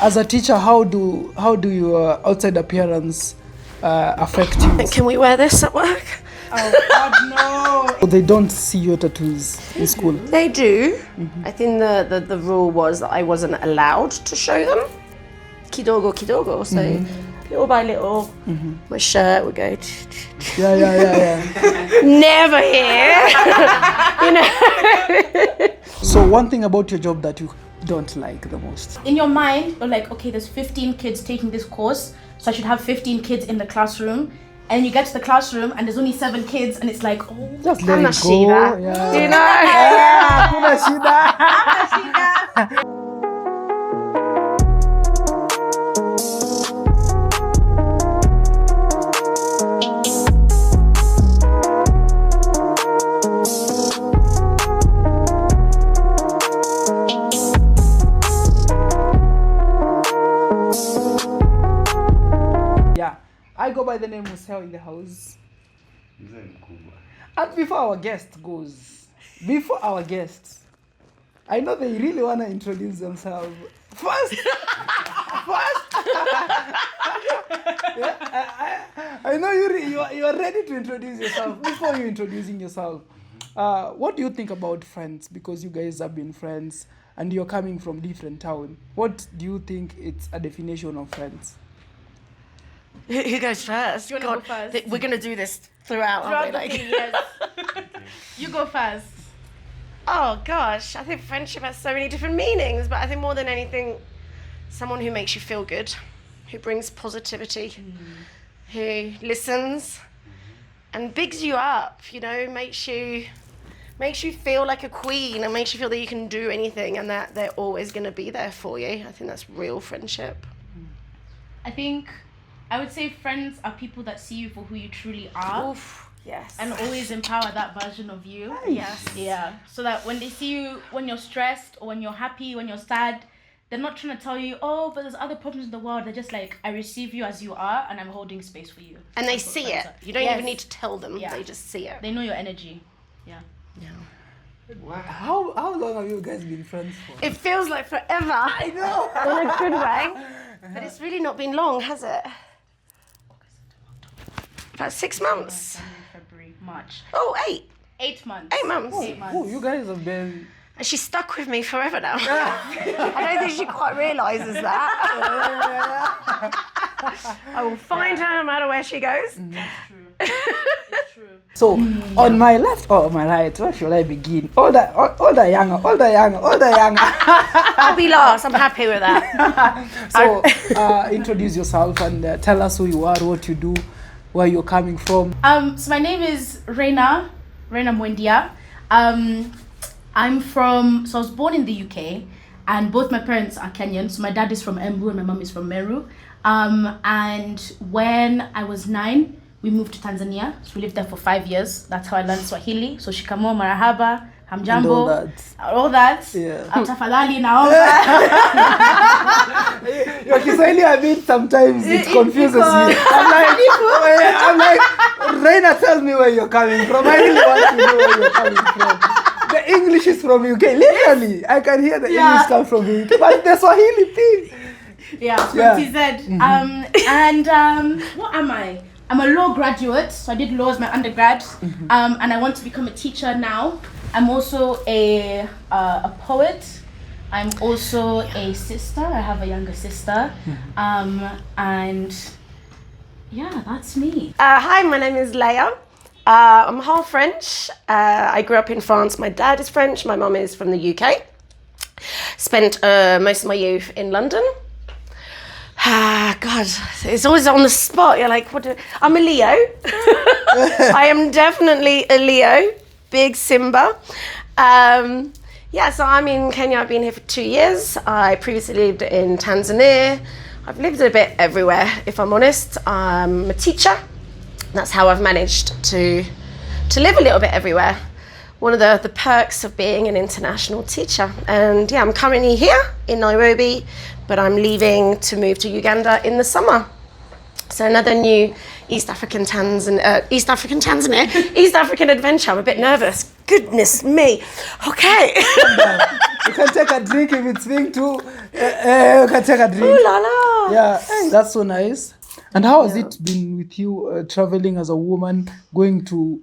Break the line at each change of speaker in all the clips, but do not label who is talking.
As a teacher, how do your outside appearance affect you?
Can we wear this at work?
Oh God, no! They don't see your tattoos in school.
They do. I think the rule was that I wasn't allowed to show them. Kidogo, kidogo. So little by little, my shirt would go.
Yeah.
Never here. You know.
So one thing about your job that you don't like the most?
In your mind, you're like, okay, there's 15 kids taking this course, so I should have 15 kids in the classroom. And you get to the classroom and there's only 7 kids, and it's like, oh,
Just let it go.
Shida.
Yeah.
Do you know?
Yeah, kuna shida. Yeah, I go by the name Museo in the house. And before our guest goes, I know they really want to introduce themselves. First, yeah, I know you are ready to introduce yourself. Before you introducing yourself, what do you think about friends? Because you guys have been friends and you're coming from different town. What do you think it's a definition of friends?
Who goes first?
You wanna go first?
We're going to do this throughout, aren't we?
throughout the thing, yes. You go first.
Oh gosh, I think friendship has so many different meanings, but I think more than anything, someone who makes you feel good, who brings positivity, who listens and bigs you up, you know, makes you feel like a queen and makes you feel that you can do anything and that they're always going to be there for you. I think that's real friendship.
I would say friends are people that see you for who you truly are.
Oof, yes.
And always empower that version of you.
Nice.
Yes. Yeah. So that when they see you, when you're stressed or when you're happy, when you're sad, they're not trying to tell you, oh, but there's other problems in the world. They're just like, I receive you as you are and I'm holding space for you.
And they
That's what
see
friends
it.
are.
You don't
Yes.
even need to tell them.
Yeah.
They just see it.
They know your energy. Yeah.
Wow. How long have you guys been friends for?
It feels like forever. I know. In a good way. But it's really not been long, has it? About 6 months.
January, February, March.
Oh, 8.
8 months.
8 months.
8 months.
Oh, you guys have been...
And she's stuck with me forever now. I don't think she quite realises that. I will find her no matter where she goes.
It's true.
So, on my left or on my right, where should I begin? Older, younger.
I'll be last. I'm happy with that.
So, introduce yourself and tell us who you are, what you do, where you're coming from.
So my name is Reina Mwendia. I was born in the UK, and both my parents are Kenyan. So my dad is from Embu and my mom is from Meru. And when I was 9, we moved to Tanzania. So we lived there for 5 years. That's how I learned Swahili. So shikamo, marahaba, hamjambo, all that.
Yeah.
Tafadhali naomba.
Your Kiswahili, I mean, sometimes it confuses me. I'm like, Reina, tell me where you're coming from. I really want to know where you're coming from. The English is from UK. Literally, I can hear the English come from UK. But the Swahili thing.
Yeah, from TZ. What am I? I'm a law graduate, so I did law as my undergrad, and I want to become a teacher now. I'm also a poet. I'm also a sister. I have a younger sister, and yeah, that's me.
Hi, my name is Leia. I'm half French. I grew up in France. My dad is French. My mum is from the UK. Spent most of my youth in London. God, it's always on the spot. You're like, I'm a Leo. I am definitely a Leo. Big Simba. So I'm in Kenya. I've been here for 2 years. I previously lived in Tanzania. I've lived a bit everywhere, if I'm honest. I'm a teacher. That's how I've managed to live a little bit everywhere. One of the perks of being an international teacher. And yeah, I'm currently here in Nairobi, but I'm leaving to move to Uganda in the summer. So another new East African adventure. I'm a bit nervous. goodness me. Okay.
You can take a drink if it's being too. You can take a drink.
Ooh la la.
Yeah, that's so nice. And how has it been with you traveling as a woman, going to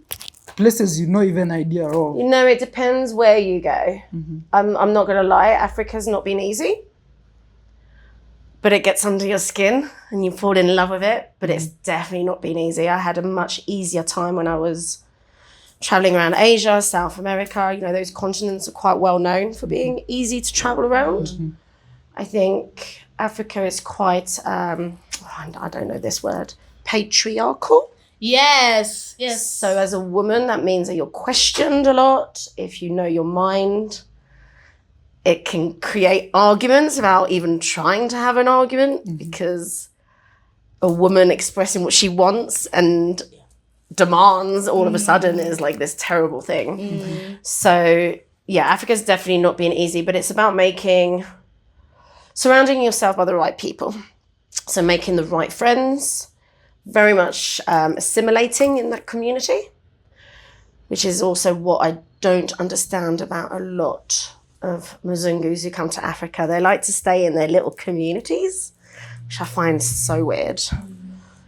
places you no even idea of?
You know, it depends where you go. I'm not going to lie, Africa's not been easy. But it gets under your skin and you fall in love with it. But it's definitely not been easy. I had a much easier time when I was traveling around Asia, South America. You know, those continents are quite well known for being easy to travel around. I think Africa is quite, I don't know this word, patriarchal.
Yes.
So as a woman, that means that you're questioned a lot. If you know your mind, it can create arguments without even trying to have an argument, because a woman expressing what she wants and demands all of a sudden is like this terrible thing. So yeah, Africa's definitely not been easy, but it's about surrounding yourself by the right people. So making the right friends, very much assimilating in that community, which is also what I don't understand about a lot of Mzungus who come to Africa. They like to stay in their little communities, which I find so weird.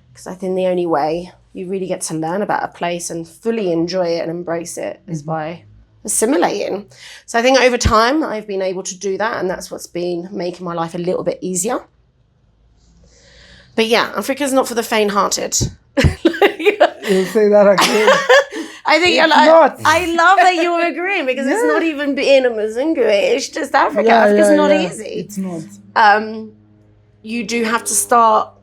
Because I think the only way you really get to learn about a place and fully enjoy it and embrace it is by assimilating. So I think over time I've been able to do that, and that's what's been making my life a little bit easier. But yeah, Africa's not for the faint-hearted.
You'll say that again.
I think I love that you're agreeing, because it's not even being a Mzungu. It's just Africa. Africa's not easy.
It's not.
You do have to start.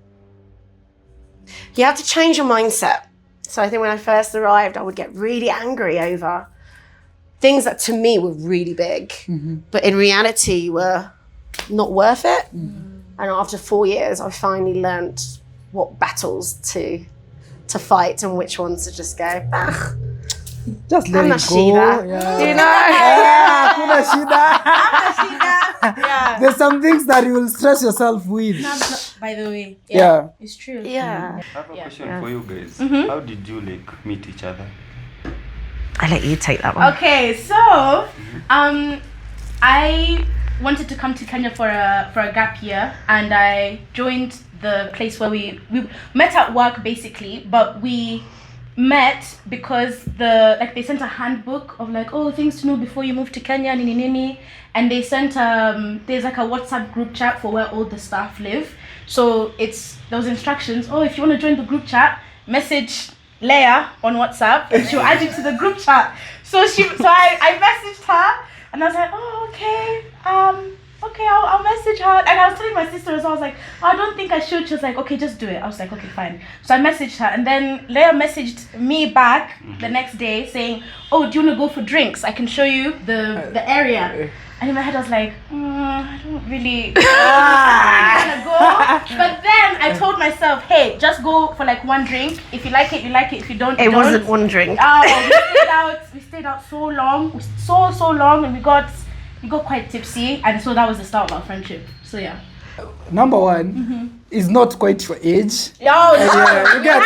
You have to change your mindset. So I think when I first arrived, I would get really angry over things that to me were really big, but in reality were not worth it. And after 4 years, I finally learned what battles to fight and which ones to just go,
Just let it go.
Shida.
Yeah.
You know?
Kuna shida. There's some things that you will stress yourself with.
By the way.
Yeah.
It's true.
Yeah.
I have a question for you guys. How did you meet each other?
I'll let you take that one.
Okay, so I wanted to come to Kenya for a gap year, and I joined the place where we met at work basically, but we met because they sent a handbook of things to know before you move to Kenya, nini, and they sent there's like a WhatsApp group chat for where all the staff live. So those instructions. Oh, if you want to join the group chat, message Leia on WhatsApp and she'll add you to the group chat. So I messaged her and I was like, oh, okay, I'll message her. And I was telling my sister as well, I was like, oh, I don't think I should. She was like, okay, just do it. I was like, okay, fine. So I messaged her, and then Leia messaged me back the next day saying, oh, do you want to go for drinks? I can show you the area. And in my head I was like, I don't really want to go. But then I told myself, hey, just go for one drink. If you like it, you like it. If you don't, you don't.
It wasn't one drink.
We stayed out so long. So long, and we got quite tipsy, and so that was the start of our friendship. So yeah.
Number one is not quite your age.
You get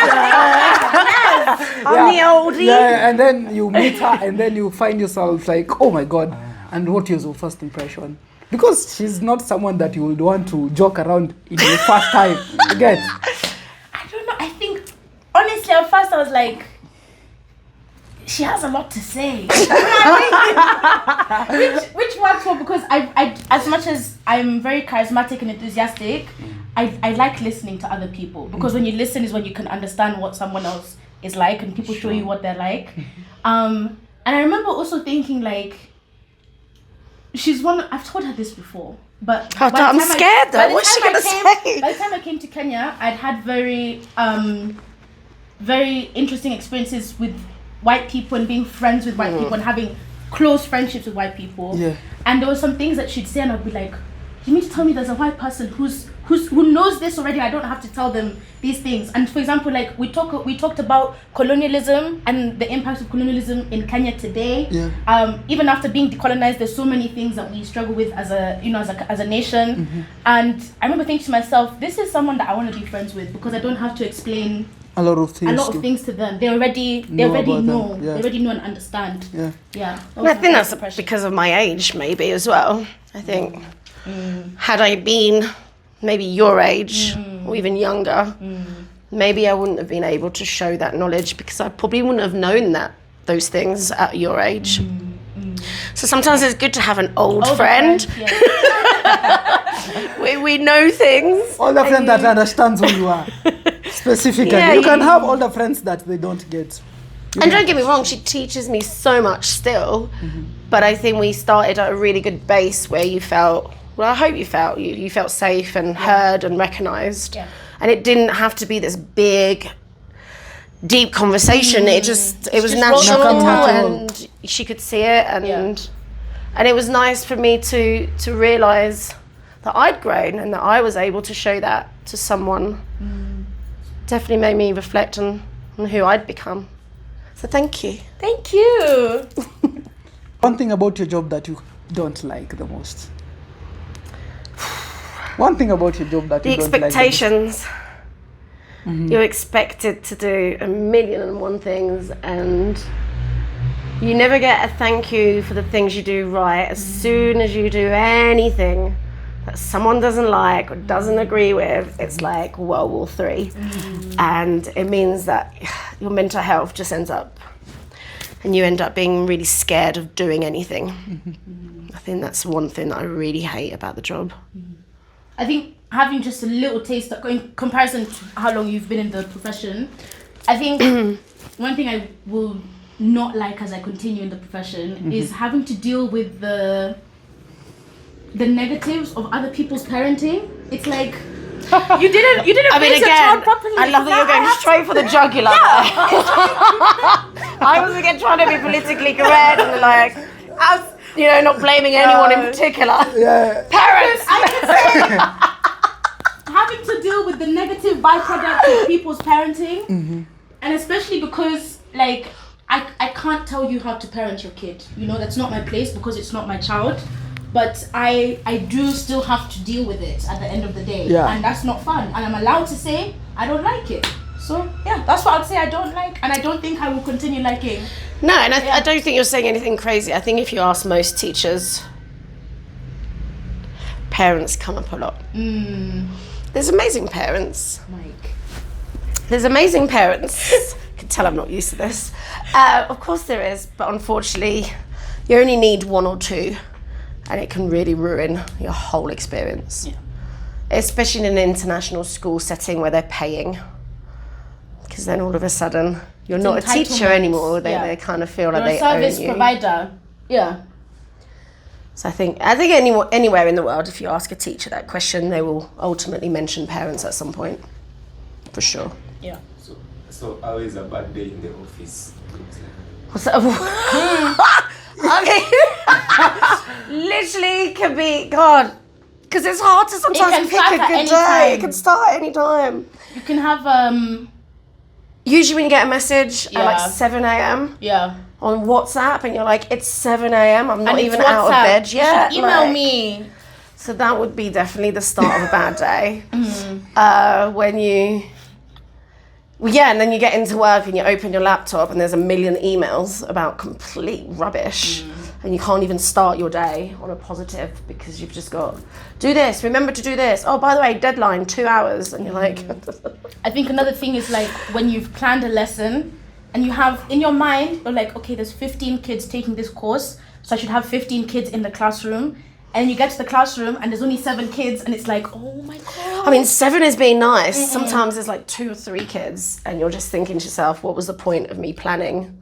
I'm the oldie.
Yeah, and then you meet her, and then you find yourself like, oh my god. And what was your first impression? Because she's not someone that you would want to joke around in your first time. You get?
I don't know. I think honestly, at first I was like, she has a lot to say. which works well, because I as much as I'm very charismatic and enthusiastic, I like listening to other people, because when you listen is when you can understand what someone else is like, and people show you what they're like. And I remember also thinking she's one. I've told her this before, but
I'm scared though. What's she gonna say?
By the time I came to Kenya, I'd had very interesting experiences with white people and being friends with white people and having close friendships with white people. Yeah. And there were some things that she'd say, and I'd be like, you mean to tell me there's a white person who knows this already? I don't have to tell them these things. And for example, we talked about colonialism and the impact of colonialism in Kenya today. Yeah. Even after being decolonized, there's so many things that we struggle with as a nation. And I remember thinking to myself, this is someone that I want to be friends with, because I don't have to explain
a lot of things.
To them. They already know.
Yeah.
They already know and understand.
Yeah.
And I think that's because of my age, maybe as well. I think had I been maybe your age or even younger, maybe I wouldn't have been able to show that knowledge because I probably wouldn't have known those things at your age. So sometimes it's good to have an old friend. we know things.
Older friend that understands who you are specifically.
Yeah,
you can have older friends that they don't get.
And don't get me wrong, she teaches me so much still, but I think we started at a really good base where you felt, well, I hope you felt safe and heard and recognised. Yeah. And it didn't have to be this big, deep conversation. It was natural and she could see it and it was nice for me to realise that I'd grown and that I was able to show that to someone. Definitely made me reflect on who I'd become. So thank you.
Thank you.
One thing about your job that you don't like the most. One thing about your job that you don't like the most.
The expectations. You're expected to do 1,000,001 things and you never get a thank you for the things you do right. As soon as you do anything that someone doesn't like or doesn't agree with, it's like World War III. And it means that your mental health just ends up, and you end up being really scared of doing anything. I think that's one thing that I really hate about the job.
I think having just a little taste in comparison to how long you've been in the profession, I think one thing I will not like as I continue in the profession is having to deal with the negatives of other people's parenting. It's like you didn't raise your child properly.
I love that you're going straight for the jugular. I was again trying to be politically correct and like not blaming anyone in particular. Parents.
I can say having to deal with the negative byproducts of people's parenting, and especially because like I can't tell you how to parent your kid. That's not my place because it's not my child. But I do still have to deal with it at the end of the day. And that's not fun. And I'm allowed to say I don't like it. So that's what I'd say I don't like, and I don't think I will continue liking.
No, and I don't think you're saying anything crazy. I think if you ask most teachers, parents come up a lot. There's amazing parents.
Mike.
There's amazing parents. You can tell I'm not used to this. Of course there is, but unfortunately, you only need one or two, and it can really ruin your whole experience. Especially in an international school setting where they're paying. Because then all of a sudden, you're not a teacher anymore. They kind of feel like they own you.
You're a service provider. Yeah.
So I think anywhere in the world, if you ask a teacher that question, they will ultimately mention parents at some point, for sure.
Yeah.
So how is a bad day in the office?
What's that? Literally can be God, because it's hard to sometimes pick a good day. It can start at any time.
You can have
Usually when you get a message at like 7 a.m. On WhatsApp and you're like, it's 7 a.m. I'm not even out of bed yet.
Email me.
So that would be definitely the start of a bad day. And then you get into work and you open your laptop and there's 1,000,000 emails about complete rubbish. And you can't even start your day on a positive because you've just got, do this, remember to do this. Oh, by the way, deadline, 2 hours. And you're like...
I think another thing is like when you've planned a lesson and you have in your mind, you're like, okay, there's 15 kids taking this course, so I should have 15 kids in the classroom. And you get to the classroom and there's only 7 kids and it's like, oh my God.
I mean, 7 is being nice. Sometimes there's like 2 or 3 kids and you're just thinking to yourself, what was the point of me planning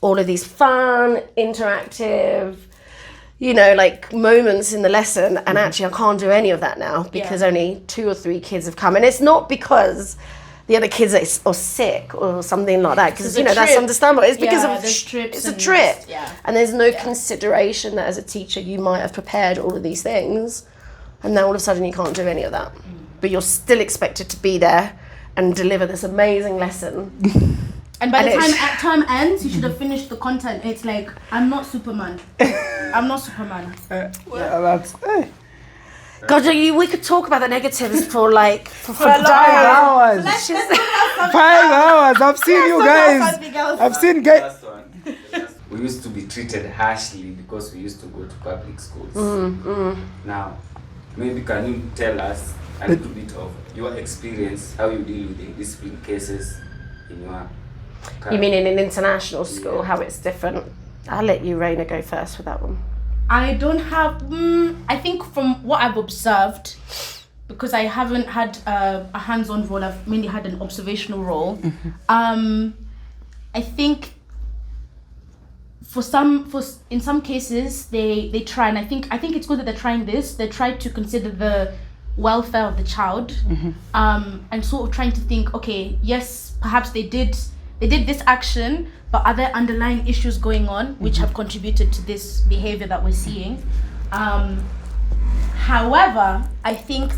all of these fun, interactive, like moments in the lesson, and actually I can't do any of that now because only 2 or 3 kids have come. And it's not because the other kids are sick or something like that, because that's understandable. It's because of it's a trip, and there's no consideration that as a teacher you might have prepared all of these things, and then all of a sudden you can't do any of that, but you're still expected to be there and deliver this amazing lesson.
And by the time ends, you should have finished the content. It's like, I'm not Superman. I'm not Superman.
God, we could talk about the negatives for like for
5 hours. 5 hours. I've seen you guys. I've seen guys.
Last one. We used to be treated harshly because we used to go to public schools. Now, maybe can you tell us a little bit of your experience, how you deal with the discipline cases in your
You mean in an international school,
Yeah.
how it's different? I'll let you, Raina, go first with that one.
I don't have. I think from what I've observed, because I haven't had a hands-on role, I've mainly had an observational role. I think in some cases they try, and I think it's good that they're trying this. They try to consider the welfare of the child, and sort of trying to think, okay, yes, perhaps they did this action, but are there underlying issues going on which have contributed to this behavior that we're seeing? However, I think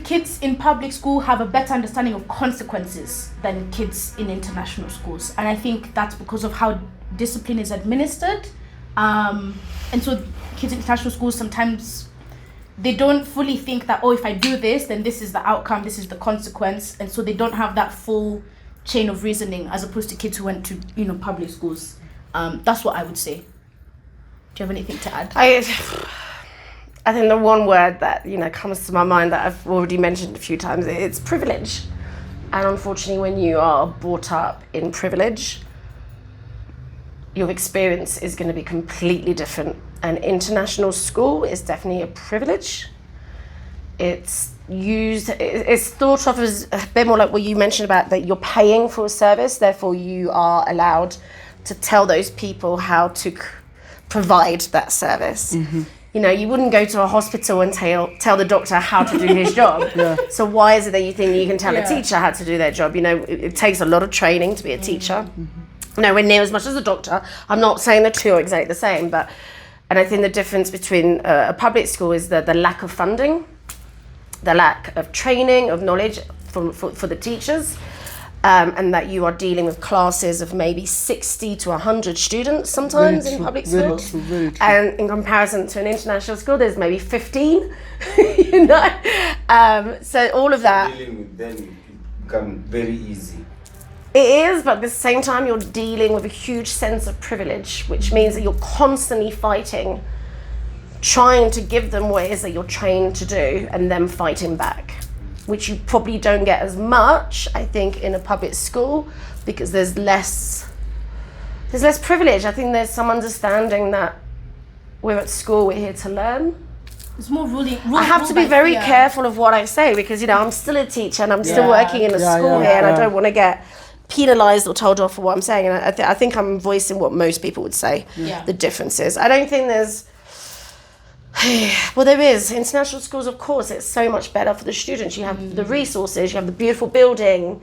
kids in public school have a better understanding of consequences than kids in international schools, and I think that's because of how discipline is administered. And so kids in international schools sometimes they don't fully think that, oh, if I do this, then this is the outcome, this is the consequence, and so they don't have that full chain of reasoning as opposed to kids who went to public schools. That's what I would say. Do you have anything to add?
I think the one word that comes to my mind that I've already mentioned a few times, it's privilege. And unfortunately, when you are brought up in privilege, your experience is going to be completely different. An international school is definitely a privilege. It's thought of as a bit more like what you mentioned about that you're paying for a service, therefore you are allowed to tell those people how to provide that service. You wouldn't go to a hospital and tell the doctor how to do his job. So why is it that you think you can tell a teacher how to do their job? It takes a lot of training to be a teacher. Nowhere near as much as a doctor. I'm not saying the two are exactly the same, and I think the difference between a public school is the lack of funding, the lack of training, of knowledge for the teachers, and that you are dealing with classes of maybe 60 to 100 students sometimes in public schools.
Very true.
And in comparison to an international school, there's maybe 15, So all of that.
dealing with them become very easy.
It is, but at the same time, you're dealing with a huge sense of privilege, which means that you're constantly fighting, trying to give them what it is that you're trained to do, and them fighting back, which you probably don't get as much, I think, in a public school, because there's less privilege. I think there's some understanding that we're at school, we're here to learn.
It's more ruling.
I have to be very careful of what I say, because I'm still a teacher and I'm still working in a school here, and I don't want to get penalised or told off for what I'm saying. And I think I'm voicing what most people would say. The differences. I don't think there's. Well, there is. International schools, of course, it's so much better for the students. You have the resources, you have the beautiful building,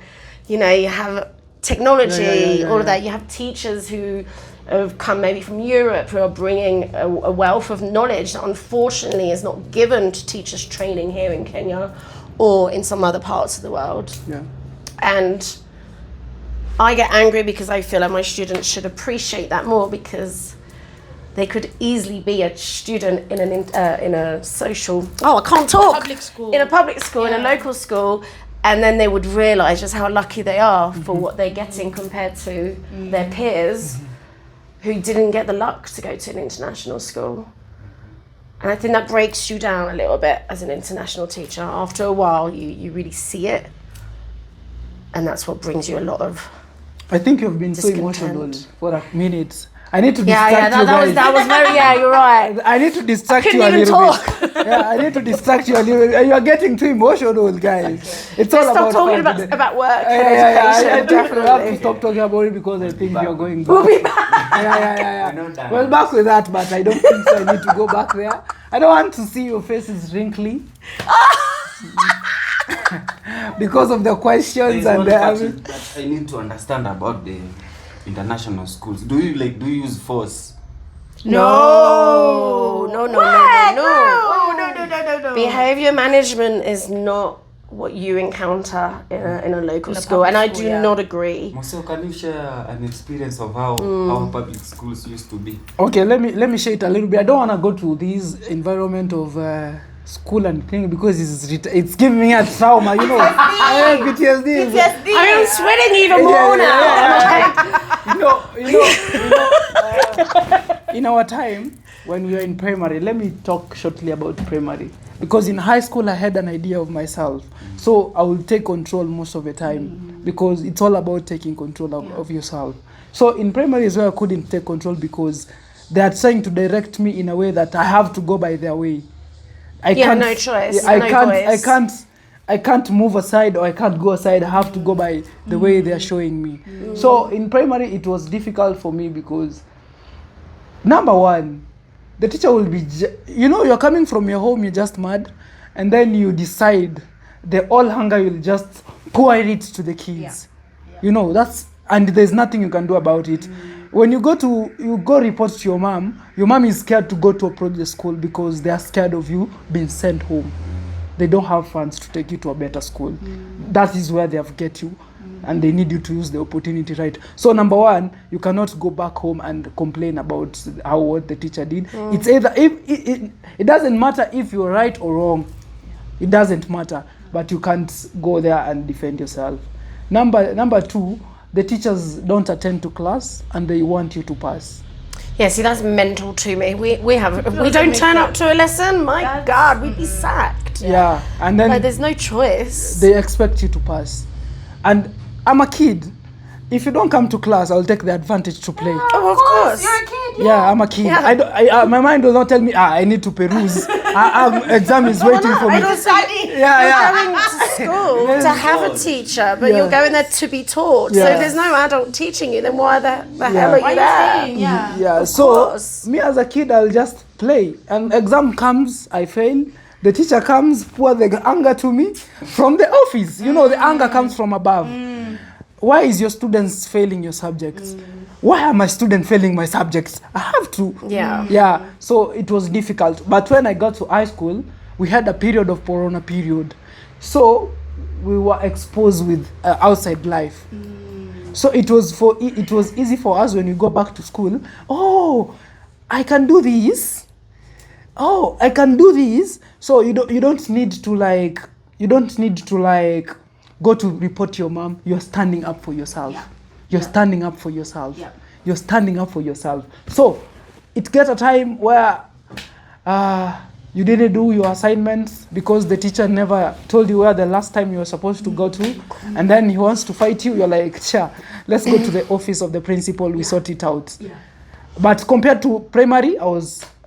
you have technology, all of that. You have teachers who have come maybe from Europe who are bringing a wealth of knowledge that unfortunately is not given to teachers training here in Kenya or in some other parts of the world. And I get angry because I feel like my students should appreciate that more, because they could easily be a student in a social. I can't talk.
Public school.
In a public school, in a local school, and then they would realise just how lucky they are for what they're getting compared to their peers who didn't get the luck to go to an international school. And I think that breaks you down a little bit as an international teacher. After a while, you really see it, and that's what brings you a lot of.
I think you've been so emotional for a minute. I need to distract you guys.
That was very, you're right.
I need to distract
I
you a
couldn't even
little
talk.
bit. I need to distract you a little bit. You are getting too emotional, guys. It's all
Stop
about
talking
fun today.
about work and
I
education.
think we have to
Definitely.
stop talking about it, because I think you're going back.
We'll be back.
We're not done.
Well, back with that, but I don't think so. I need to go back there. I don't want to see your faces wrinkly. Because of the questions
There is
and
one part
the.
that I need to understand about the international schools. Do you use force?
No.
No.
Behavior management is not what you encounter in a local
In a
school, and I
public
do
school, yeah.
not agree.
So can you share an experience of how public schools used to be?
Okay, let me share it a little bit. I don't want to go to this environment of school and thing because it's giving me a trauma, you know. PTSD.
I am sweating even more now.
In our time when we were in primary, let me talk shortly about primary. Because in high school I had an idea of myself, so I will take control most of the time because it's all about taking control of yourself. So in primary is where I couldn't take control because they are trying to direct me in a way that I have to go by their way. I can't,
no choice.
I can't move aside or I can't go aside. I have to go by the way they are showing me. So in primary it was difficult for me because number one, the teacher will be, you're coming from your home, you're just mad, and then you decide the all hunger you'll just pour it to the kids. Yeah. And there's nothing you can do about it. When you go report to your mom is scared to go to approach the school because they are scared of you being sent home. They don't have funds to take you to a better school. That is where they have get you. And they need you to use the opportunity, right? So number one, you cannot go back home and complain about what the teacher did. It's either it doesn't matter if you're right or wrong. It doesn't matter, but you can't go there and defend yourself. Number two, the teachers don't attend to class and they want you to pass.
Yeah, see, that's mental to me. We don't turn up to a lesson. My God, we'd be sacked.
Yeah, and then
there's no choice.
They expect you to pass, and I'm a kid. If you don't come to class, I'll take the advantage to play.
Oh, of course.
You're a kid.
Yeah, I'm a kid.
Yeah.
My mind will not tell me, I need to peruse. Exam is waiting for me.
I don't study.
Yeah.
You're going to school to have a teacher, but you're going there to be taught.
Yeah.
So if there's no adult teaching you, then why the hell are you there?
Yeah. So me as a kid, I'll just play. And exam comes, I fail. The teacher comes, pour the anger to me from the office. The anger comes from above. Why is your students failing your subjects? Why are my students failing my subjects? I have to. Yeah. So it was difficult. But when I got to high school, we had a period of Corona period. So we were exposed with outside life. So it was easy for us when we go back to school. Oh, I can do this. Oh, I can do this. So you don't need to go to report to your mom. You're standing up for yourself. You're standing up for yourself. You're standing up for yourself. So it gets a time where you didn't do your assignments because the teacher never told you where the last time you were supposed to go to, and then he wants to fight you. You're like, sure, let's go to the office of the principal. We sort it out. But compared to primary,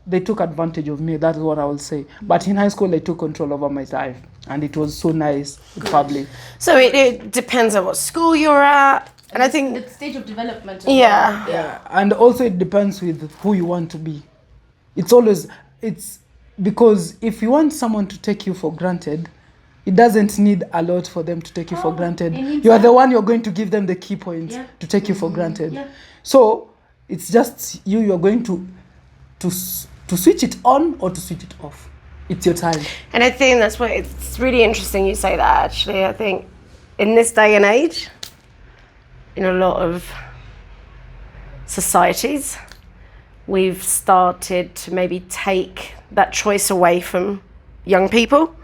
they took advantage of me. That's what I will say. But in high school, they took control over my life, and it was so nice in public.
So it depends on what school you're at, and I think
the stage of development.
Yeah, and also it depends with who you want to be. It's because if you want someone to take you for granted, it doesn't need a lot for them to take you for granted. You are the one you're going to give them the key points to take you for granted. So it's just you're going to switch it on or to switch it off. It's your time.
And I think that's why it's really interesting you say that, actually. I think in this day and age, in a lot of societies, we've started to maybe take that choice away from young people.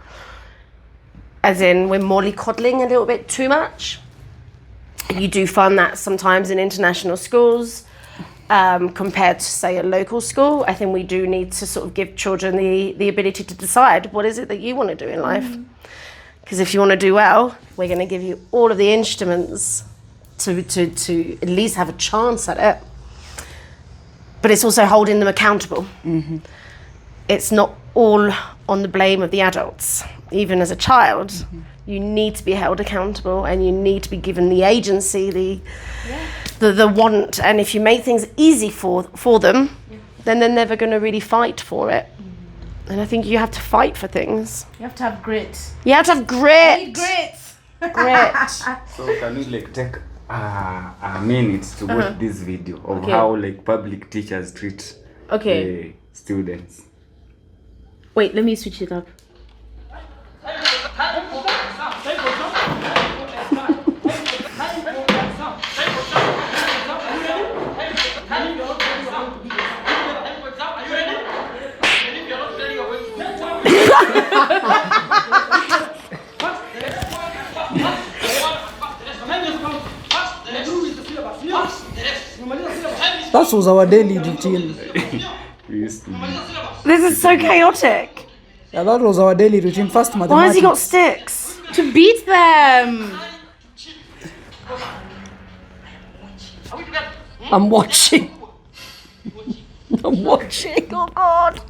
As in, we're mollycoddling a little bit too much. You do find that sometimes in international schools. Compared to, say, a local school, I think we do need to sort of give children the ability to decide what is it that you want to do in life. Because if you want to do well, we're going to give you all of the instruments to at least have a chance at it. But it's also holding them accountable. It's not all on the blame of the adults. Even as a child, you need to be held accountable and you need to be given the agency, the want, and if you make things easy for them, then they're never going to really fight for it. And I think you have to fight for things.
You have to have grit.
You have to have grit.
You need grit.
So can we take a minute to watch this video of how public teachers treat the students?
Wait, let me switch it up.
That was our daily routine.
We used to be.
This is so chaotic.
Yeah, that was our daily routine. First mathematics.
Why has he got sticks?
To beat them.
I'm watching. I'm watching. Oh God.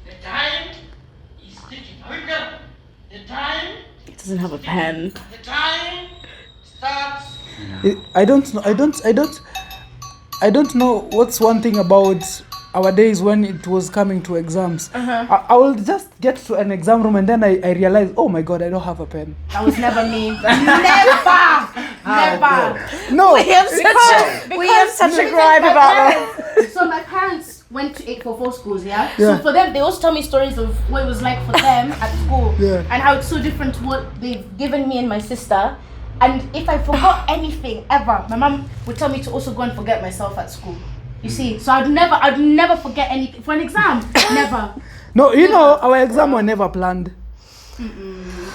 The time is ticking. The time,
He doesn't have a pen.
the time starts.
I don't know what's one thing about our days when it was coming to exams. I will just get to an exam room and then I realize, oh my God, I don't have a pen.
That was never me. Never.
No,
We have such a gripe about that.
So my parents went to 844 schools, yeah?
Yeah.
So for them, they also tell me stories of what it was like for them at school.
Yeah.
And how it's so different to what they've given me and my sister. And if I forgot anything ever, my mom would tell me to also go and forget myself at school. You see, so I'd never forget anything for an exam. Never.
no, you know, our exam were never planned.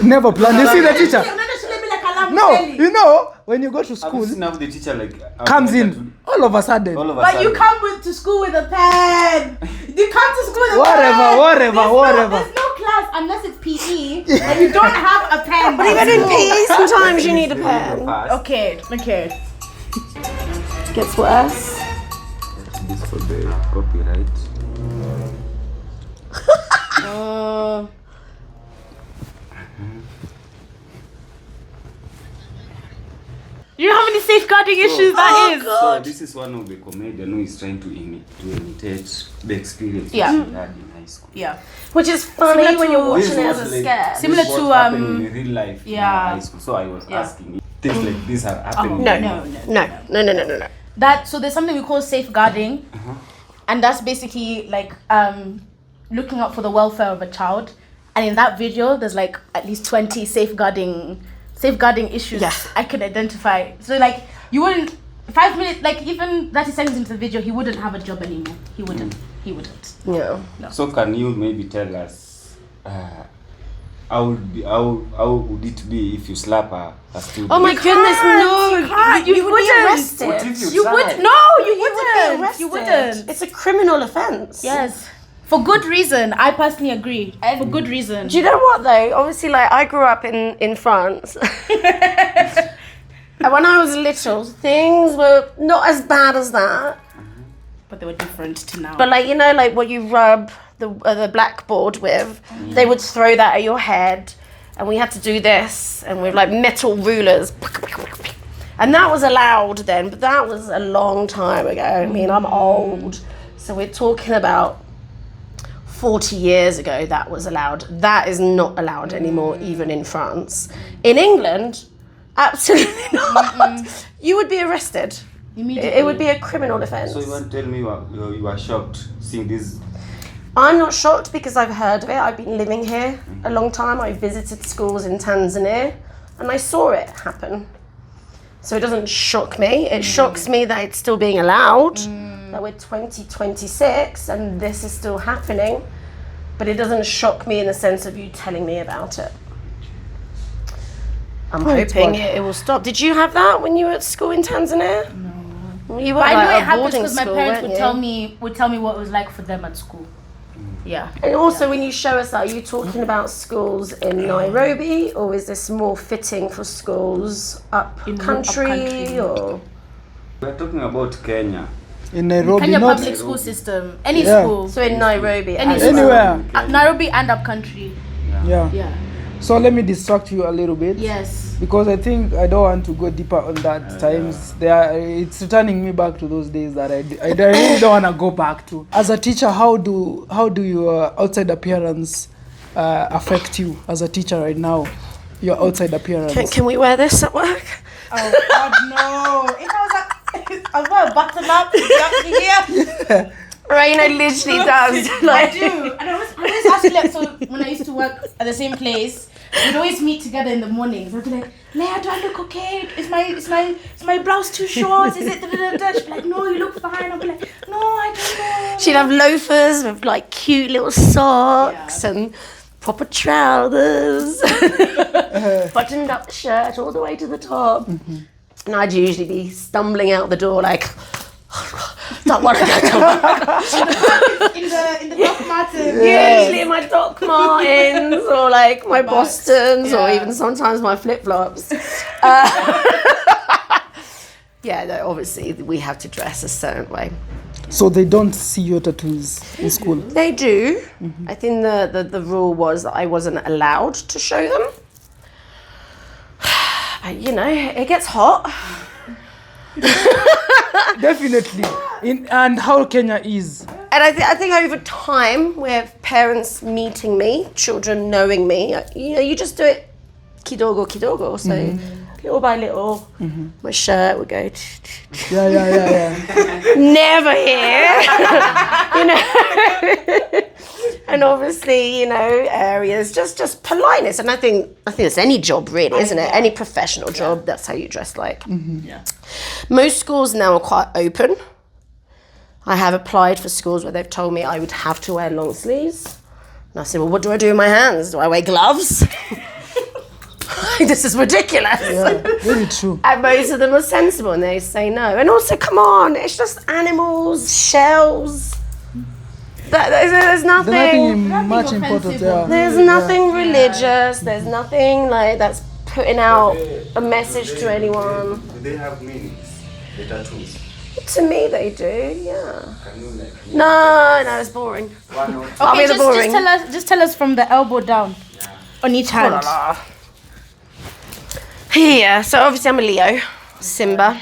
Never planned. You see the teacher? No, you know, when you go to
I've
school,
seen how the teacher like
comes in all of a sudden.
All of a
But
sudden.
you come to school with a pen. You come to school with a
Whatever.
pen. There's no class unless it's PE and you don't have a pen.
But even in PE, sometimes you need a pen.
Okay.
Gets worse.
This for the copyright.
You know how many safeguarding issues that is?
So this is one of the comedian who is trying to imitate the experience
Yeah.
we had in high school.
Yeah.
Which is funny
Similar
when you're
to-
watching
This
it
was
as a
like-
scare.
Similar
this
to,
was happening in real life in
yeah.
high school. So I was
Yeah.
asking things like this are happening.
No.
No. That so there's something we call safeguarding, and that's basically like looking out for the welfare of a child. And in that video, there's like at least 20 safeguarding issues I could identify. So like you wouldn't 5 minutes, like even 30 seconds into the video, he wouldn't have a job anymore. He wouldn't.
Yeah.
So can you maybe tell us how would it be if you slap a student?
Oh my goodness, no! You would be
wouldn't.
arrested.
What if you
You
try?
would no, you
You would be
wouldn't.
arrested.
You wouldn't.
It's a criminal offence.
Yes. For good reason. I personally agree. For good reason.
Do you know what though? Obviously, like I grew up in France. And when I was little, things were not as bad as that.
But they were different to now.
But like you know, like what you rub the blackboard with, they would throw that at your head, and we had to do this, and with like metal rulers, and that was allowed then. But that was a long time ago. I mean, I'm old, so we're talking about 40 years ago. That was allowed. That is not allowed anymore, even in France. In England, absolutely not. You would be arrested.
Immediately.
It would be a criminal offence.
So you want to tell me you are shocked seeing this?
I'm not shocked because I've heard of it. I've been living here a long time. I visited schools in Tanzania and I saw it happen. So it doesn't shock me. It shocks me that it's still being allowed, that we're 2026 and this is still happening. But it doesn't shock me in the sense of you telling me about it. I'm hoping it will stop. Did you have that when you were at school in Tanzania? No. You were
But I know
like
it
a
happens
boarding
because my
school,
parents
weren't
would
you?
tell me what it was like for them at school. Yeah.
And also, when you show us that, are you talking about schools in Nairobi, or is this more fitting for schools up country, or?
We're talking about Kenya.
in Nairobi,
Kenya
not
public school system. Any
Yeah.
school.
So in Nairobi,
Any
as
school.
anywhere.
Nairobi and up country.
Yeah.
Yeah.
So let me distract you a little bit.
Yes.
Because I think I don't want to go deeper on that times. It's returning me back to those days that I really don't want to go back to. As a teacher, how do your outside appearance affect you as a teacher right now? Your outside appearance.
Can we wear this at work?
Oh God, no! If I was gonna button up here.
Raina literally does.
I
Like,
do. And I always ask like, so when I used to work at the same place, we'd always meet together in the mornings. I'd be like, Leah, do I look okay? Is my blouse too short? Is it da-da-da-da? She'd be like, no, you look fine. I'd be like, no, I don't know.
she'd have loafers with like cute little socks and proper trousers, buttoned up shirt all the way to the top. And I'd usually be stumbling out the door like, don't want to go to work.
in the Doc Martens.
Usually in my Doc Martens or like my Bostons or even sometimes my flip-flops. Yeah, no, obviously we have to dress a certain way.
So they don't see your tattoos in school?
They do. I think the rule was that I wasn't allowed to show them. But, you know, it gets hot.
Definitely. And how Kenya is.
And I think over time, with parents meeting me, children knowing me, you know, you just do it kidogo. So little by little, my shirt would go.
Yeah.
Never here. You know. And obviously, you know, areas, just politeness. And I think it's any job really, isn't it? Any professional job, that's how you dress like.
Yeah.
Most schools now are quite open. I have applied for schools where they've told me I would have to wear long sleeves. And I said, well, what do I do with my hands? Do I wear gloves? This is ridiculous.
Yeah, very true.
And most of them are sensible and they say no. And also, come on, it's just animals, shells. There's nothing.
There's nothing much important. Yeah.
There's nothing religious. There's nothing like that's putting out a message to anyone.
Do they have meanings, the tattoos?
To me, they do. Yeah.
Can you like...
No, it's boring.
One or two?
I'll be the boring.
Just tell us from the elbow down on each hand.
Yeah, so obviously I'm a Leo, Simba.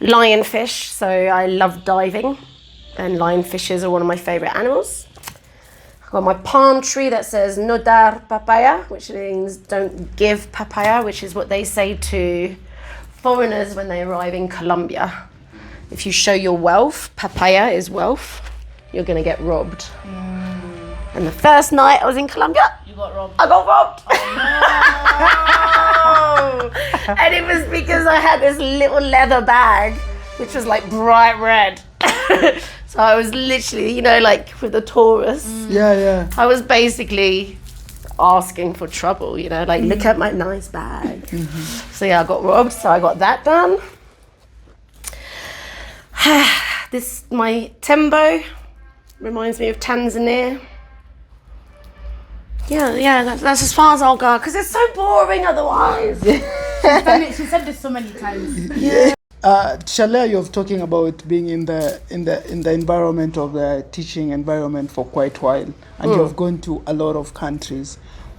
Lionfish, so I love diving, and lionfishes are one of my favourite animals. I've got my palm tree that says no dar papaya, which means don't give papaya, which is what they say to foreigners when they arrive in Colombia. If you show your wealth, papaya is wealth, you're going to get robbed. And the first night I was in Colombia,
You got robbed.
I got robbed. And it was because I had this little leather bag, which was like bright red. So I was literally, you know, like with the tourists,
Yeah.
I was basically asking for trouble, you know, like look at my nice bag. So yeah, I got robbed, so I got that done. This, my tembo, reminds me of Tanzania. Yeah, that's as far as I'll go, because it's so boring otherwise.
She said this so many times.
Shalea, you're talking about being in the environment of the teaching environment for quite a while, and you've gone to a lot of countries.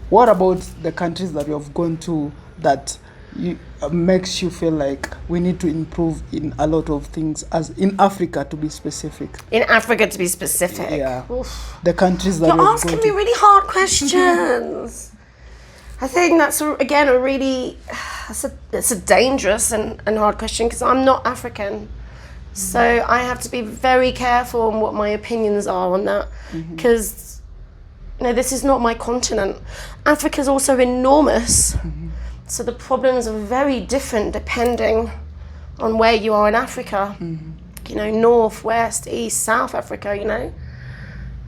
What about the countries that you have gone to that makes you feel like we need to improve in a lot of things, as in Africa to be specific?
In Africa, to be specific.
Yeah.
Oof.
The countries that
You're
you've
asking
gone
me
to.
really hard questions. I think that's again a really it's a dangerous and hard question, because I'm not African, so I have to be very careful on what my opinions are on that, because you know, this is not my continent. Africa's also enormous, so the problems are very different depending on where you are in Africa. You know, north, west, east, South Africa. You know,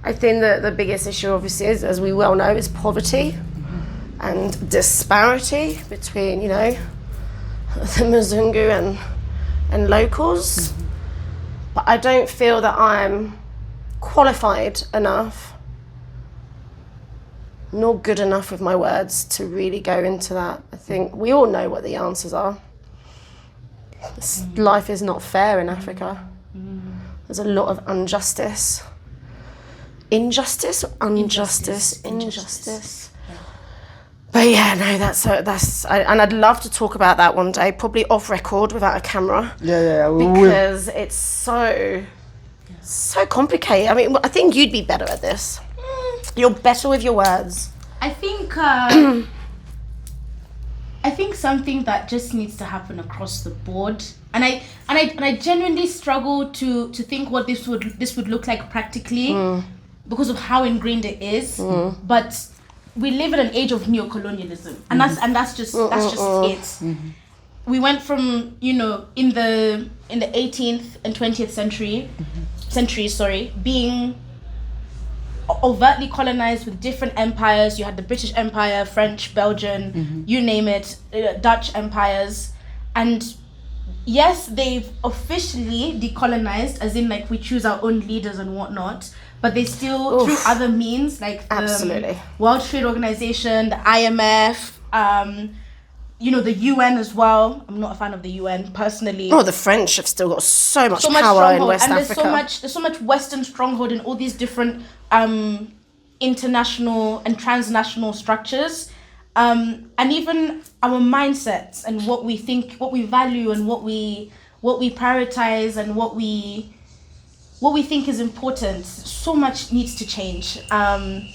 I think that the biggest issue, obviously, is, as we well know, is poverty and disparity between, you know, the Mzungu and locals. But I don't feel that I'm qualified enough, nor good enough with my words to really go into that. I think we all know what the answers are. Life is not fair in Africa. There's a lot of injustice. Injustice. But yeah, no, that's and I'd love to talk about that one day, probably off record without a camera.
Yeah, we will.
Because it's so complicated. I mean, I think you'd be better at this. You're better with your words.
I think something that just needs to happen across the board, and I genuinely struggle to think what this would look like practically, because of how ingrained it is. But we live in an age of neocolonialism, and that's just it. We went from, you know, in the 18th and 20th centuries, being overtly colonized with different empires. You had the British Empire, French, Belgian, you name it, Dutch empires, and yes, they've officially decolonized, as in like we choose our own leaders and whatnot, but they still through other means like the
Absolutely.
World Trade Organization, the IMF, the UN as well. I'm not a fan of the UN personally.
Oh, the French have still got so much power in
stronghold,
West
and
Africa.
there's so much Western stronghold in all these different international and transnational structures, and even our mindsets and what we think, what we value, and what we prioritize, and what we think is important. So much needs to change, and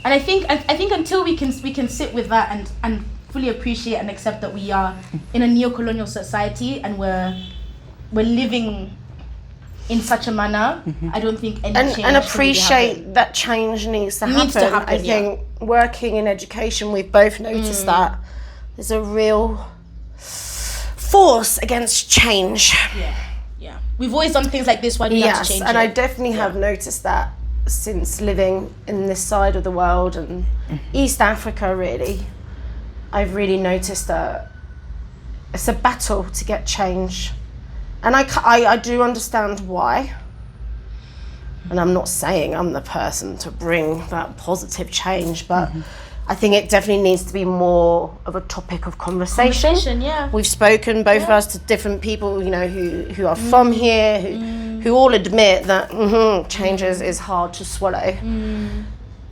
I think until we can sit with that and fully appreciate and accept that we are in a neo-colonial society and we're living in such a manner, I don't think any change
and
can
appreciate
really happen.
that change needs to happen. I
yeah.
think working in education, we've both noticed that there's a real force against change.
Yeah. We've always done things like this. Why do we have to change
and
it?
I definitely have noticed that since living in this side of the world and East Africa, really. I've really noticed that it's a battle to get change. And I do understand why. And I'm not saying I'm the person to bring that positive change, but I think it definitely needs to be more of a topic of conversation.
Yeah.
We've spoken, both of us, to different people, who are from here, who all admit that change is hard to swallow.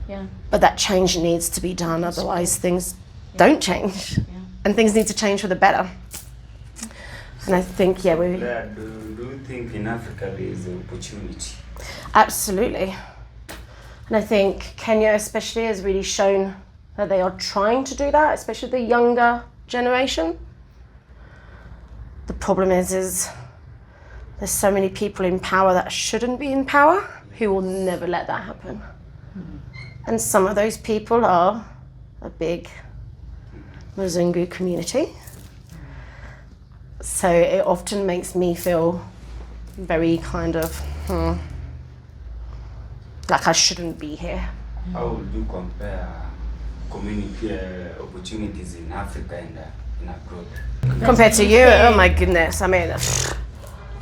Yeah.
But that change needs to be done, otherwise things don't change. And things need to change for the better. And I think,
Do you think in Africa there is an opportunity?
Absolutely. And I think Kenya especially has really shown that they are trying to do that, especially the younger generation. The problem is there's so many people in power that shouldn't be in power who will never let that happen. And some of those people are a big Mzungu community. So it often makes me feel very kind of like I shouldn't be here.
How would you compare community opportunities in Africa and in abroad?
Compared to you, oh my goodness, I mean,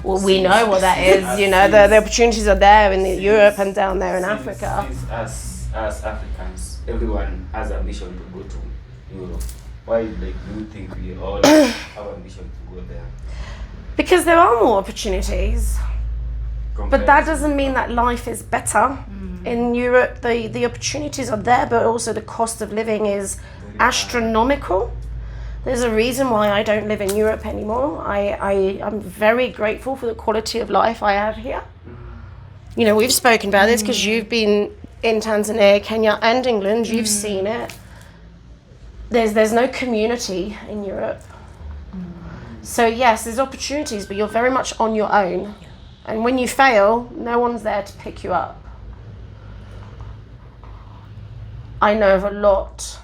well, we know what that is, the opportunities are there in Europe and down there in Africa.
Since as Africans, everyone has ambition to go to Europe. Why do you think we all have ambition to go there?
Because there are more opportunities. But that doesn't mean that life is better. In Europe, the opportunities are there, but also the cost of living is astronomical. There's a reason why I don't live in Europe anymore. I'm very grateful for the quality of life I have here. We've spoken about this because you've been in Tanzania, Kenya, and England. You've seen it. There's no community in Europe. So yes, there's opportunities, but you're very much on your own. And when you fail, no one's there to pick you up. I know of a lot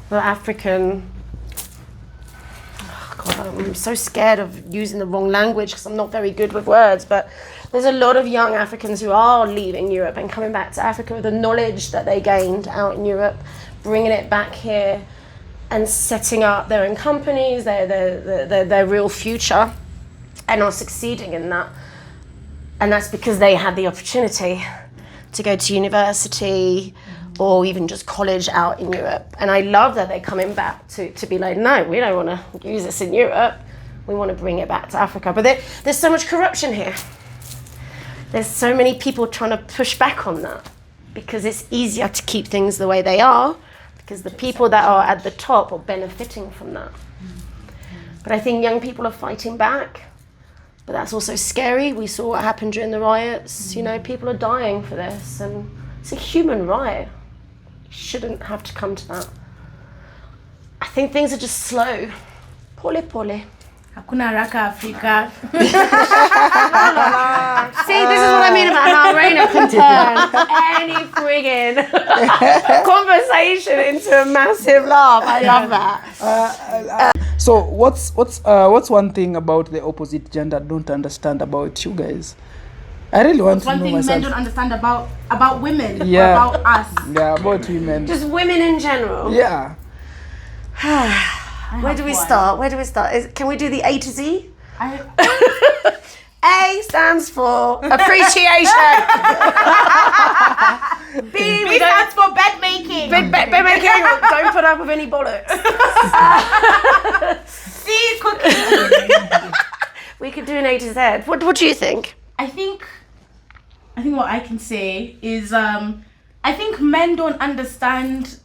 of African, I'm so scared of using the wrong language because I'm not very good with words, but there's a lot of young Africans who are leaving Europe and coming back to Africa with the knowledge that they gained out in Europe, bringing it back here and setting up their own companies, their real future, and are succeeding in that. And that's because they had the opportunity to go to university or even just college out in Europe. And I love that they're coming back to be like, no, we don't want to use this in Europe. We want to bring it back to Africa. But there's so much corruption here. There's so many people trying to push back on that because it's easier to keep things the way they are because the people that are at the top are benefiting from that. But I think young people are fighting back. But that's also scary. We saw what happened during the riots. People are dying for this, and it's a human right. It shouldn't have to come to that. I think things are just slow. Pole pole.
Hakuna haraka Africa.
See, this is what I mean about how Raina can turn any friggin' conversation into a massive laugh. I love that.
So what's one thing about the opposite gender I don't understand about you guys? I really want to know myself.
One thing men don't understand about women,
Yeah.
or about us.
Yeah, about women.
Just women in general.
Yeah.
Where do we start? Can we do the A to Z? A stands for appreciation. B
stands for bed making.
Bed making. Don't put up with any bollocks.
C, cooking.
We could do an A to Z. What do you think?
I think what I can say is I think men don't understand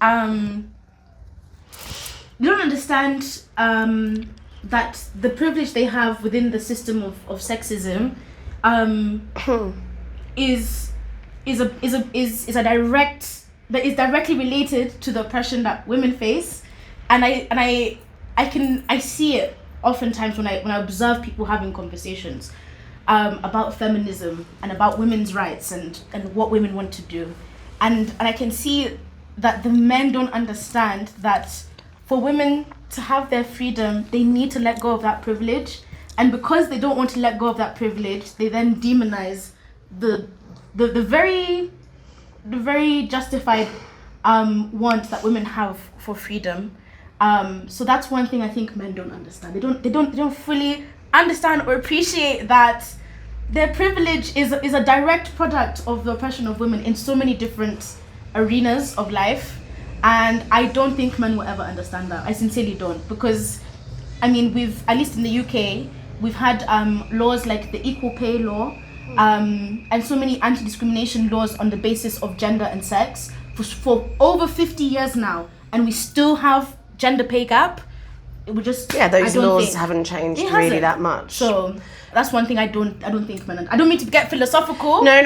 that the privilege they have within the system of sexism is directly related to the oppression that women face, and I see it oftentimes when I observe people having conversations about feminism and about women's rights and what women want to do, and I can see that the men don't understand that for women to have their freedom, they need to let go of that privilege, and because they don't want to let go of that privilege, they then demonize the very justified want that women have for freedom. So that's one thing I think men don't understand. They don't fully understand or appreciate that their privilege is a direct product of the oppression of women in so many different arenas of life. And I don't think men will ever understand that. I sincerely don't, because I mean, we've, at least in the UK, we've had laws like the equal pay law, and so many anti-discrimination laws on the basis of gender and sex for over 50 years now, and we still have gender pay gap.
Those laws haven't changed really that much.
So that's one thing I don't think men. I don't mean to get philosophical.
No,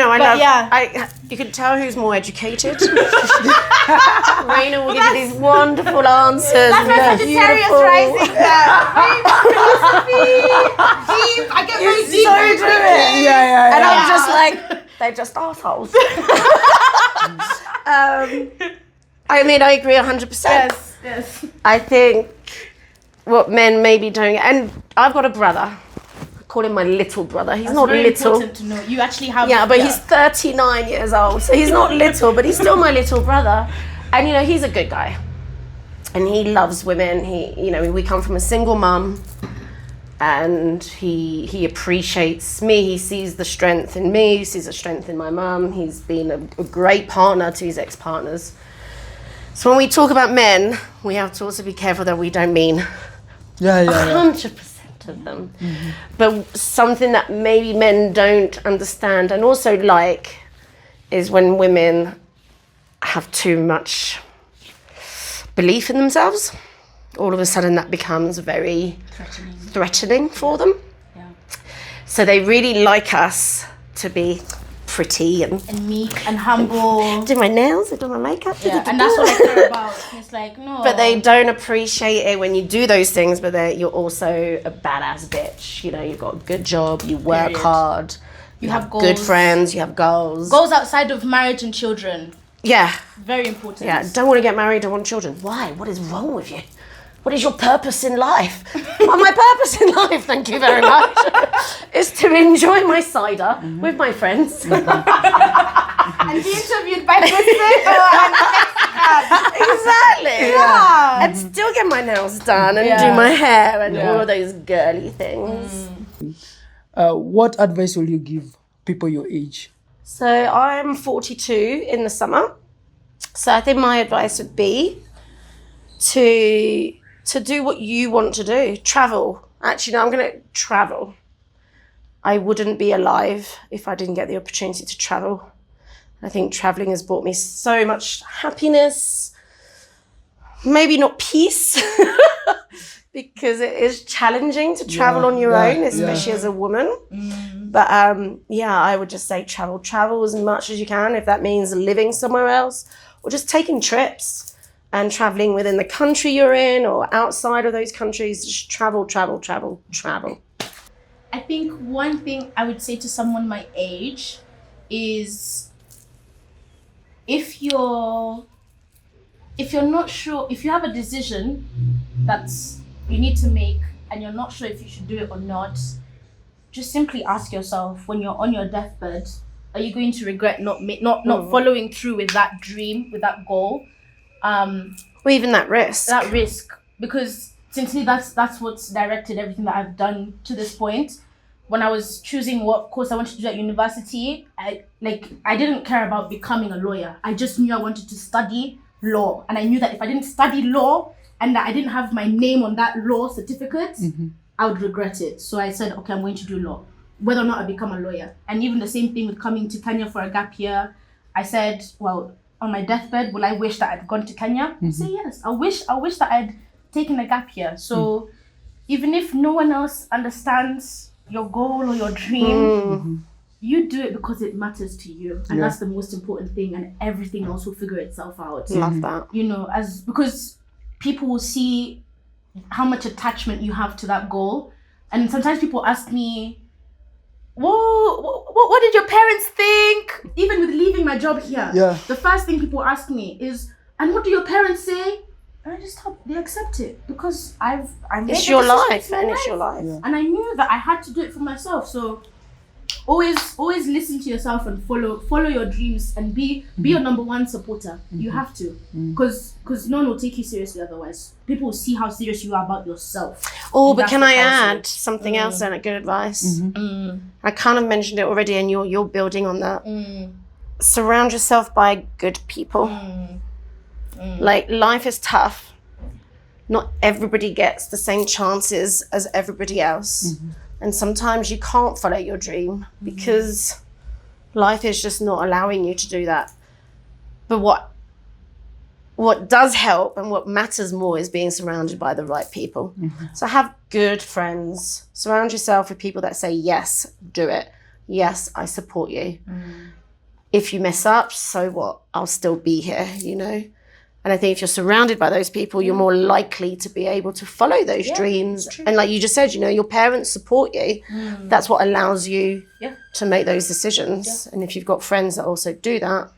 you can tell who's more educated. Raina will give you these wonderful answers.
That's my Sagittarius rising. Philosophy, deep. I get very deep.
So do it.
Yeah.
And I'm just like, they're just assholes. I mean, I agree 100%.
Yes.
I think what men maybe don't, and I've got a brother. I call him my little brother. He's not
very
little.
Important to know. You actually have.
Yeah, but he's 39 years old, so he's not little, but he's still my little brother. And he's a good guy, and he loves women. We come from a single mum, and he appreciates me. He sees the strength in me. He sees the strength in my mum. He's been a great partner to his ex-partners. So when we talk about men, we have to also be careful that we don't mean 100% of them. Mm-hmm. But something that maybe men don't understand and also like is when women have too much belief in themselves. All of a sudden that becomes very threatening for them.
Yeah.
So they really like us to be pretty and
meek and humble.
Do my nails, I do my makeup.
Yeah, and that's what I care about. It's like, no.
But they don't appreciate it when you do those things, but you're also a badass bitch. You've got a good job, you work hard, you have
goals.
Good friends, you have goals.
Goals outside of marriage and children.
Yeah.
Very important.
Yeah, don't want to get married, don't want children. Why? What is wrong with you? What is your purpose in life? Well, my purpose in life, thank you very much, is to enjoy my cider with my friends.
And be interviewed by Mexico.
Exactly.
Yeah.
And still get my nails done and do my hair and all of those girly things.
What advice will you give people your age?
So I'm 42 in the summer. So I think my advice would be to do what you want to do. Travel. Actually, no, I'm going to travel. I wouldn't be alive if I didn't get the opportunity to travel. I think traveling has brought me so much happiness. Maybe not peace, because it is challenging to travel on your own, especially as a woman. But I would just say travel as much as you can, if that means living somewhere else or just taking trips. And traveling within the country you're in or outside of those countries, just travel.
I think one thing I would say to someone my age is if you're not sure, if you have a decision that you need to make and you're not sure if you should do it or not, just simply ask yourself when you're on your deathbed, are you going to regret not following through with that dream, with that goal?
Or even that risk.
Because essentially that's what's directed everything that I've done to this point. When I was choosing what course I wanted to do at university, I didn't care about becoming a lawyer. I just knew I wanted to study law, and I knew that if I didn't study law and that I didn't have my name on that law certificate, I would regret it. So I said, okay, I'm going to do law, whether or not I become a lawyer. And even the same thing with coming to Kenya for a gap year. I said, well, on my deathbed, will I wish that I'd gone to Kenya? I say yes. I wish that I'd taken a gap year. So even if no one else understands your goal or your dream, you do it because it matters to you, and that's the most important thing, and everything else will figure itself out.
Love that.
You know, because people will see how much attachment you have to that goal. And sometimes people ask me, whoa, what did your parents think? Even with leaving my job here, the first thing people ask me is, and what do your parents say? And I just hope they accept it, because
it's your life, and it's your life.
And I knew that I had to do it for myself. So always listen to yourself and follow your dreams, and be your number one supporter. You have to, because no one will take you seriously otherwise. People will see how serious you are about yourself.
Oh, but can I add something else and a good advice? I kind of mentioned it already, and you're building on that. Surround yourself by good people. Like, life is tough. Not everybody gets the same chances as everybody else. And sometimes you can't follow your dream because life is just not allowing you to do that. But what does help and what matters more is being surrounded by the right people. So have good friends. Surround yourself with people that say, yes, do it. Yes, I support you. If you mess up, so what? I'll still be here, you know? And I think if you're surrounded by those people, you're more likely to be able to follow those dreams. And like you just said, you know, your parents support you. That's what allows you to make those decisions. And if you've got friends that also do that.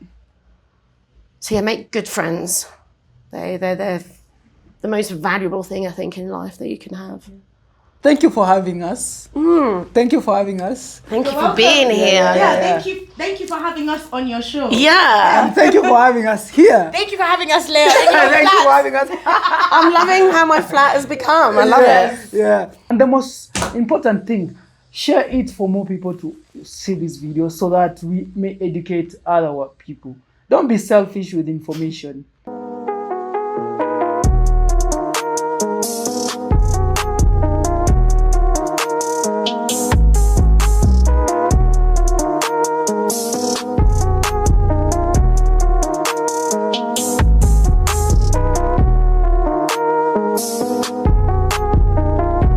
So yeah, make good friends. They're the most valuable thing, I think, in life that you can have.
Thank you for having us. Thank you for having us.
Thank you for being here.
Thank you for having us on your show.
And thank you for having us here.
Thank you for having us, Leo.
Thank you for having us.
I'm loving how my flat has become. I love it.
Yeah. And the most important thing, share it for more people to see this video so that we may educate other people. Don't be selfish with information.